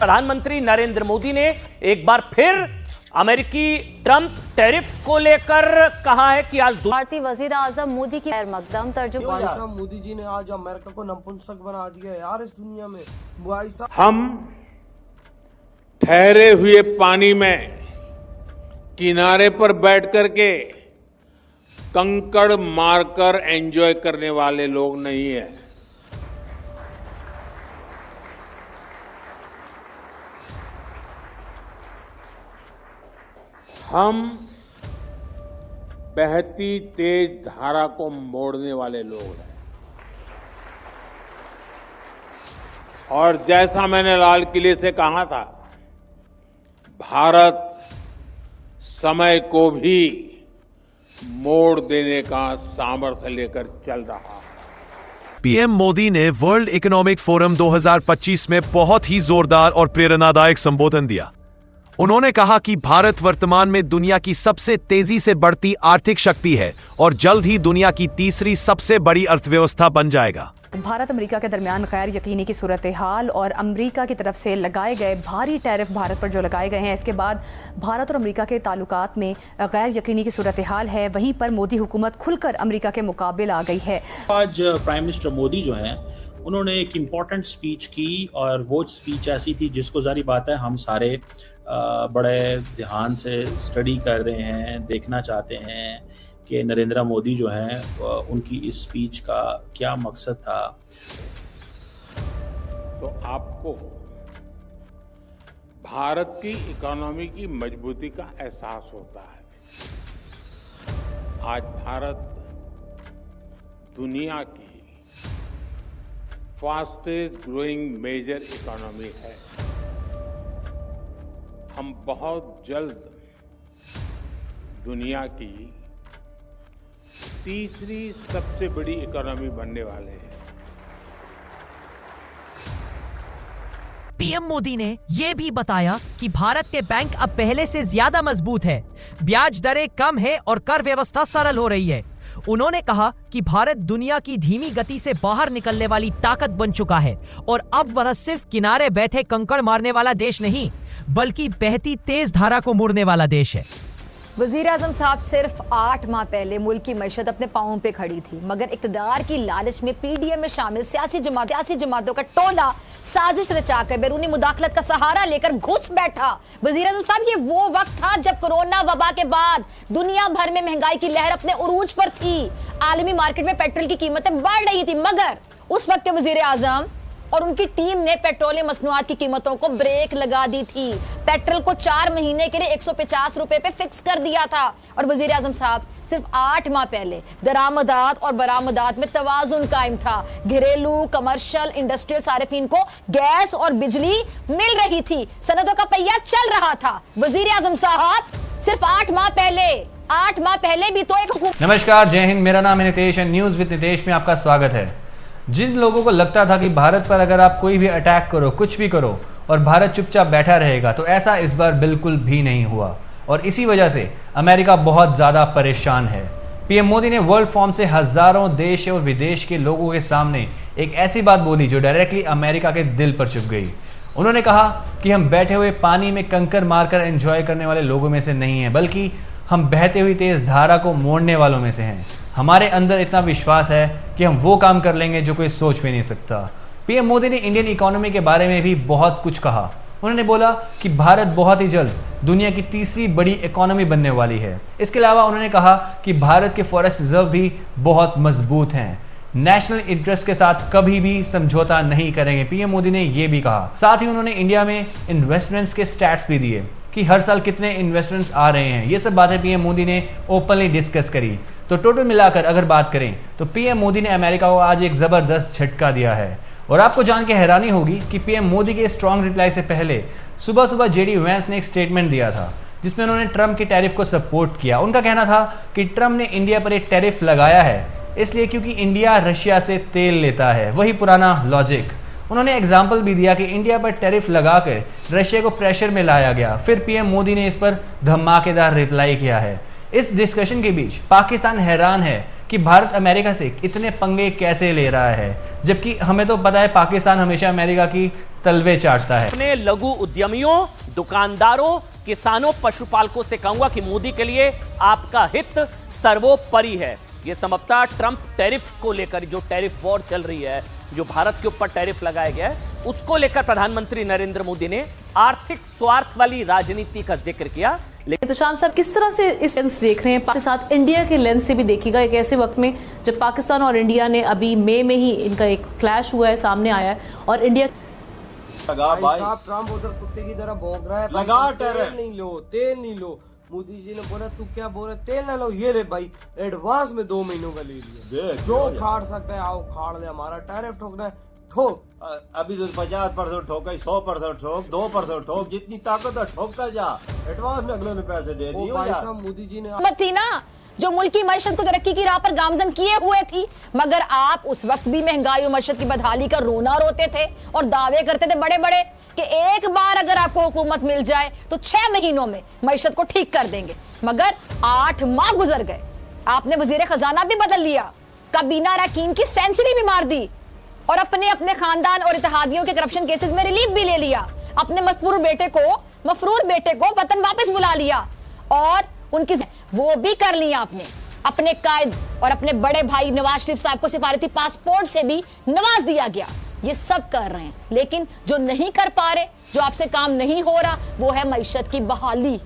प्रधानमंत्री नरेंद्र मोदी ने एक बार फिर अमेरिकी ट्रंप टैरिफ को लेकर कहा है कि आज भारतीय वजीर आजम मोदी की मकदम तर्जुमा। मोदी जी ने आज अमेरिका को नपुंसक बना दिया यार इस दुनिया में। हम ठहरे हुए पानी में किनारे पर बैठ करके कंकड़ मारकर एंजॉय करने वाले लोग नहीं है। हम बहती तेज धारा को मोड़ने वाले लोग हैं। और जैसा मैंने लाल किले से कहा था, भारत समय को भी मोड़ देने का सामर्थ्य लेकर चल रहा है। पीएम मोदी ने वर्ल्ड इकोनॉमिक फोरम 2025 में बहुत ही जोरदार और प्रेरणादायक संबोधन दिया। उन्होंने कहा कि भारत वर्तमान में दुनिया की सबसे तेजी से बढ़ती आर्थिक शक्ति है और जल्द ही दुनिया की तीसरी सबसे बड़ी अर्थव्यवस्था बन जाएगा। भारत अमेरिका के दरमियान गैर यकीनी की सूरत हाल और अमेरिका की तरफ से लगाए गए भारी टैरिफ भारत पर जो लगाए गए हैं, इसके बाद भारत और अमेरिका के ताल्लुकात में गैर यकीनी की सूरत हाल है। वहीं पर मोदी हुकूमत खुलकर अमेरिका के मुकाबिल आ गई है। आज प्राइम मिनिस्टर मोदी जो हैं, उन्होंने एक इम्पॉर्टेंट स्पीच की और वो स्पीच ऐसी थी जिसको जारी बात है हम सारे बड़े ध्यान से स्टडी कर रहे हैं, देखना चाहते हैं कि नरेंद्र मोदी जो हैं उनकी इस स्पीच का क्या मकसद था। तो आपको भारत की इकोनॉमी की मजबूती का एहसास होता है। आज भारत दुनिया की फास्टेस्ट ग्रोइंग मेजर इकोनॉमी है। हम बहुत जल्द दुनिया की तीसरी सबसे बड़ी इकोनॉमी बनने वाले हैं। पीएम मोदी ने यह भी बताया कि भारत के बैंक अब पहले से ज्यादा मजबूत है, ब्याज दरें कम है और कर व्यवस्था सरल हो रही है। उन्होंने कहा कि भारत दुनिया की धीमी गति से बाहर निकलने वाली ताकत बन चुका है और अब वह सिर्फ किनारे बैठे कंकड़ मारने वाला देश नहीं, बल्कि बहती तेज धारा को मोड़ने वाला देश है। वजीर आजम साहब सिर्फ 8 माह पहले मुल्क की मैशत अपने पांवों पे खड़ी थी, मगर इक़्तिदार की लालच में पीडीएम में शामिल सियासी जमातों का टोला साजिश रचाकर बैरूनी मुदाखलत का सहारा लेकर घुस बैठा। वजीर आजम साहब, ये वो वक्त था जब कोरोना वबा के बाद दुनिया भर में महंगाई की लहर अपने उरूज पर थी। आलमी मार्केट में पेट्रोल की कीमतें बढ़ रही थी, मगर उस वक्त के वजीर आजम और उनकी टीम ने पेट्रोलियम मसनूआत की कीमतों को ब्रेक लगा दी थी। पेट्रोल को 4 महीने के लिए 150 रुपए पे फिक्स कर दिया था और वजीर आजम साहब सिर्फ 8 माह पहले दरामदात और बरामदात में तवाजुन कायम था। घरेलू, कमर्शियल, इंडस्ट्रियल सारिफीन को गैस और बिजली मिल रही थी, सनदों का पहिया चल रहा था। वजीर आजम साहब सिर्फ 8 माह पहले भी तो एक नमस्कार, जय हिंद। मेरा नाम है नितेश और न्यूज विद नितेश में आपका स्वागत है। जिन लोगों को लगता था कि भारत पर अगर आप कोई भी अटैक करो, कुछ भी करो और भारत चुपचाप बैठा रहेगा, तो ऐसा इस बार बिल्कुल भी नहीं हुआ और इसी वजह से अमेरिका बहुत ज़्यादा परेशान है। पीएम मोदी ने वर्ल्ड फॉर्म से हजारों देश और विदेश के लोगों के सामने एक ऐसी बात बोली जो डायरेक्टली अमेरिका के दिल पर चुभ गई। उन्होंने कहा कि हम बैठे हुए पानी में कंकर मारकर एंजॉय करने वाले लोगों में से नहीं हैं, बल्कि हम बहते हुई तेज धारा को मोड़ने वालों में से हैं। हमारे अंदर इतना विश्वास है कि हम वो काम कर लेंगे जो कोई सोच भी नहीं सकता। पीएम मोदी ने इंडियन इकोनॉमी के बारे में भी बहुत कुछ कहा। उन्होंने बोला कि भारत बहुत ही जल्द दुनिया की तीसरी बड़ी इकोनॉमी बनने वाली है। इसके अलावा उन्होंने कहा कि भारत के फॉरेक्स रिजर्व भी बहुत मजबूत हैं, नेशनल इंटरेस्ट के साथ कभी भी समझौता नहीं करेंगे। पीएम मोदी ने यह भी कहा। साथ ही उन्होंने इंडिया में इन्वेस्टमेंट्स के स्टैट्स भी दिए कि हर साल कितने इन्वेस्टमेंट्स आ रहे हैं। ये सब बातें पीएम मोदी ने ओपनली डिस्कस करी। तो टोटल मिलाकर अगर बात करें तो पीएम मोदी ने अमेरिका को आज एक जबरदस्त झटका दिया है। और आपको जान के हैरानी होगी कि पीएम मोदी के स्ट्रॉन्ग रिप्लाई से पहले सुबह सुबह जेडी वैंस ने एक स्टेटमेंट दिया था जिसमें उन्होंने ट्रंप के टैरिफ को सपोर्ट किया। उनका कहना था कि ट्रंप ने इंडिया पर एक टैरिफ लगाया है इसलिए क्योंकि इंडिया रशिया से तेल लेता है, वही पुराना लॉजिक। उन्होंने एग्जाम्पल भी दिया कि इंडिया पर टैरिफ लगाकर रशिया को प्रेशर में लाया गया। फिर पीएम मोदी ने इस पर धमाकेदार रिप्लाई किया है। इस डिस्कशन के बीच पाकिस्तान हैरान है कि भारत अमेरिका से इतने पंगे कैसे ले रहा है, जबकि हमें तो पता है पाकिस्तान हमेशा अमेरिका की तलवे चाटता है। अपने लघु उद्यमियों, दुकानदारों, किसानों, पशुपालकों से कहूंगा कि मोदी के लिए आपका हित सर्वोपरि है। ये संभवतः ट्रंप टैरिफ को लेकर, जो टैरिफ वॉर चल रही है, जो भारत के ऊपर टैरिफ लगाया गया है, उसको लेकर प्रधानमंत्री नरेंद्र मोदी ने आर्थिक स्वार्थ वाली राजनीति का जिक्र किया। तो शान साहब, किस तरह से इस लेंस देख रहे हैं? साथ इंडिया के लेंस से भी देखिएगा, एक ऐसे वक्त में जब पाकिस्तान और इंडिया ने अभी मई में ही इनका एक क्लैश हुआ है, सामने आया है, और इंडिया भाई साहब ट्रम्प उधर कुत्ते की तरह भौंक रहा है, लगा तेल नहीं लो। मोदी जी ने बोला तू क्या बोल रहे, तेल ना लो, ये ले भाई एडवांस में 2 महीनों का ले लिया, जो खाड़ सकता है आओ खाड़ ले, हमारा टैरिफ ठोकना है ठोक। अभी तो 50% ठोका, 100% ठोक, 2% ठोक, जितनी ताकत है ठोकता जा, एडवांस में अगले ने पैसे दे दिए। भाई साहब मोदी जी ने मत थी ना, जो मुल्क की मईशत को तरक्की की राह पर गामजन किए हुए थी, मगर आप उस वक्त भी महंगाई और मईशत की बदहाली का रोना रोते थे और दावे करते थे बड़े बड़े कि एक बार अगर आपको हुकूमत मिल जाए तो 6 महीनों में मईशत को ठीक कर देंगे। मगर 8 माह गुजर गए, आपने वजीर खजाना भी बदल लिया, काबीना अरकान की सेंचुरी भी मार दी और अपने अपने खानदान और इत्तेहादियों के करप्शन केसेस में रिलीफ भी ले लिया, अपने मफरूर बेटे को वतन वापस बुला लिया और उनकी वो भी कर लिया आपने। अपने कायद और अपने बड़े भाई नवाज शरीफ साहब को सिफारती पासपोर्ट से भी नवाज दिया गया। ये सब कर रहे हैं, लेकिन जो नहीं कर पा रहे, जो आपसे काम नहीं हो रहा, वो है मईशत की बहाली।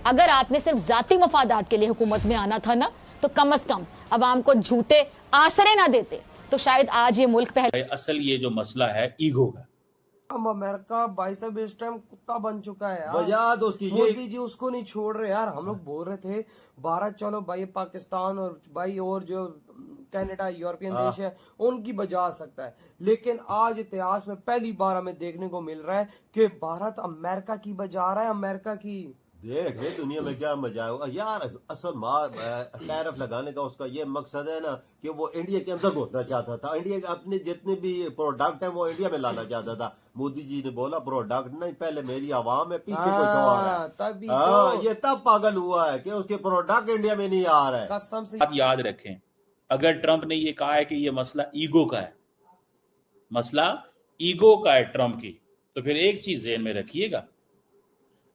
अगर आपने सिर्फ जाती मफादात के लिए हुकूमत में आना था ना, तो कम से कम अवाम को झूठे आसरे ना देते, तो शायद आज ये मुल्क पहले। असल ये जो मसला है ईगो का, अब अमेरिका भाई साहब इस टाइम कुत्ता बन चुका है यार। वजह उसकी मोदी जी उसको नहीं छोड़ रहे यार। हम लोग बोल रहे थे भारत चलो भाई, पाकिस्तान और भाई और जो कनाडा यूरोपियन देश है उनकी बजा सकता है, लेकिन आज इतिहास में पहली बार हमें देखने को मिल रहा है कि भारत अमेरिका की बजा रहा है। अमेरिका की देख रहे दुनिया में क्या मजा है यार। असल टैरिफ लगाने का उसका ये मकसद है ना कि वो इंडिया के अंदर घुसना चाहता था, इंडिया के अपने जितने भी प्रोडक्ट है वो इंडिया में लाना चाहता था। मोदी जी ने बोला प्रोडक्ट नहीं, पहले मेरी आवाम है, पीछे कोई और है। तभी ये तब पागल हुआ है कि उसके प्रोडक्ट इंडिया में नहीं आ रहा है। कसम से बात याद रखें, अगर ट्रंप ने ये कहा है कि ये मसला ईगो का है, मसला ईगो का है ट्रंप की, तो फिर एक चीज ज़हन में रखिएगा,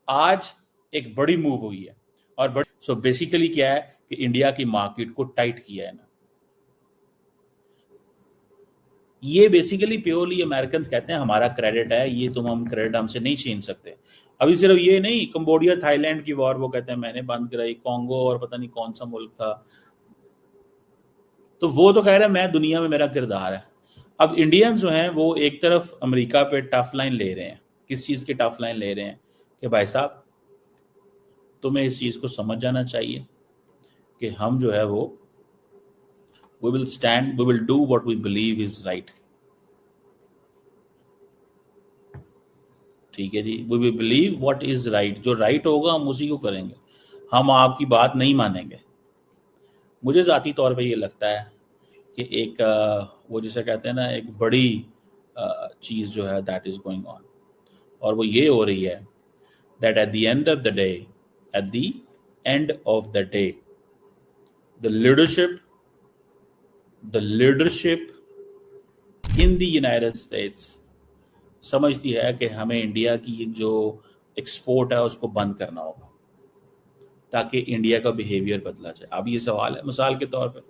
आज एक बड़ी मूव हुई है और सो बेसिकली क्या है कि इंडिया की मार्केट को टाइट किया है ना। ये बेसिकली प्योरली अमेरिकन कहते हैं हमारा क्रेडिट है, ये हम क्रेडिट हमसे नहीं छीन सकते। अभी सिर्फ ये नहीं, कंबोडिया थाईलैंड की वॉर वो कहते हैं मैंने बंद कराई, कॉन्गो और पता नहीं कौन सा मुल्क था, तो वो तो कह रहे हैं मैं दुनिया में मेरा किरदार है। अब इंडियंस जो हैं वो एक तरफ अमेरिका पे टफ लाइन ले रहे हैं। किस चीज की टफ लाइन ले रहे हैं कि भाई साहब तुम्हें इस चीज को समझ जाना चाहिए कि हम जो है वो we will do what we believe is right. ठीक है जी, we will believe what is right, जो राइट होगा हम उसी को करेंगे, हम आपकी बात नहीं मानेंगे। मुझे जाती तौर पे ये लगता है कि एक वो जिसे कहते हैं ना एक बड़ी चीज जो है दैट इज गोइंग ऑन, और वो ये हो रही है that at the end of the day, at the end of the day, the leadership in the United States समझती है कि हमें इंडिया की जो एक्सपोर्ट है उसको बंद करना होगा ताकि इंडिया का बिहेवियर बदला जाए। अब ये सवाल है, मिसाल के तौर पे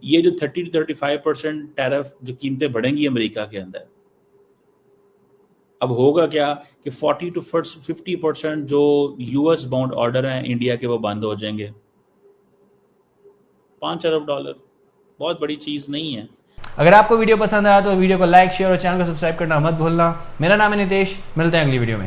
ये जो 30 to 35% टैरिफ जो कीमतें बढ़ेंगी अमेरिका के अंदर, अब होगा क्या कि 40 to 50% जो यूएस बाउंड ऑर्डर हैं इंडिया के वो बंद हो जाएंगे। $5 अरब बहुत बड़ी चीज नहीं है। अगर आपको वीडियो पसंद आया तो वीडियो को लाइक, शेयर और चैनल को सब्सक्राइब करना मत भूलना। मेरा नाम है नितेश, मिलते हैं अगली वीडियो में।